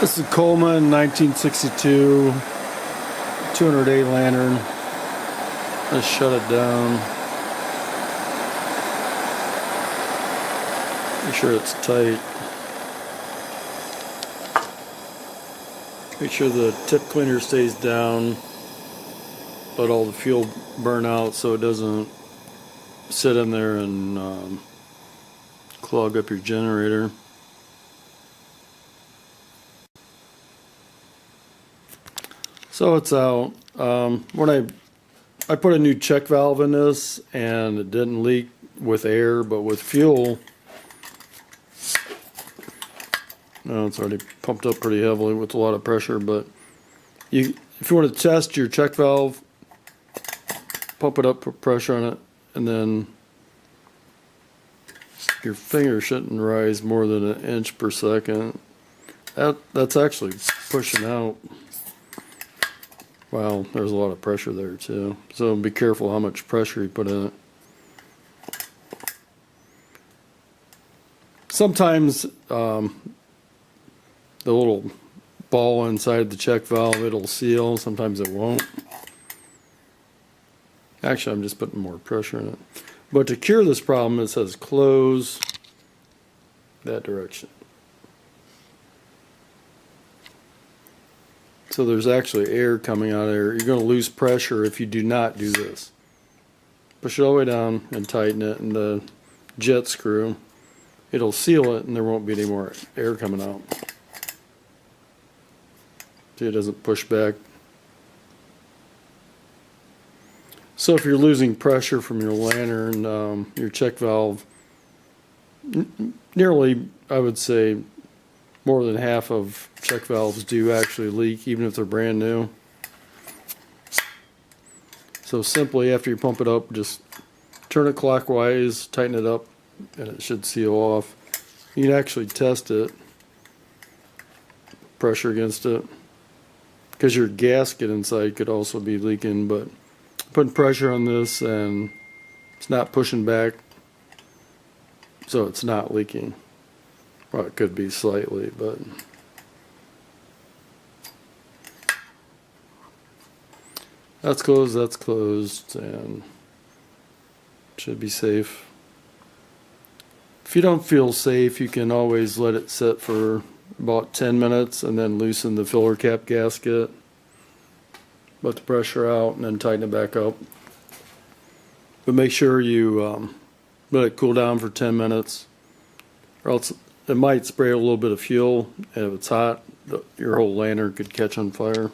This is Coleman 1962 208 lantern. Let's shut it down. Make sure it's tight. Make sure the tip cleaner stays down. Let all the fuel burn out so it doesn't sit in there and clog up your generator. So it's out. When I put a new check valve in this, and it didn't leak with air, but with fuel, no, it's already pumped up pretty heavily with a lot of pressure. But if you want to test your check valve, pump it up, put pressure on it, and then your finger shouldn't rise more than 1 inch per second. That's actually pushing out. Wow, there's a lot of pressure there too. So be careful how much pressure you put in it. Sometimes the little ball inside the check valve, it'll seal, sometimes it won't. Actually, I'm just putting more pressure in it. But to cure this problem, it says close that direction. So there's actually air coming out of there. You're going to lose pressure if you do not do this. Push it all the way down and tighten it, and the jet screw, it'll seal it and there won't be any more air coming out. See, it doesn't push back. So if you're losing pressure from your lantern, your check valve, nearly, I would say, more than half of check valves do actually leak, even if they're brand new. So simply, after you pump it up, just turn it clockwise, tighten it up, and it should seal off. You can actually test it, pressure against it, because your gasket inside could also be leaking. But putting pressure on this, and it's not pushing back, so it's not leaking. Well, it could be slightly, but that's closed, and should be safe. If you don't feel safe, you can always let it sit for about 10 minutes and then loosen the filler cap gasket, let the pressure out, and then tighten it back up. But make sure you let it cool down for 10 minutes, or else it might spray a little bit of fuel, and if it's hot, your whole lantern could catch on fire.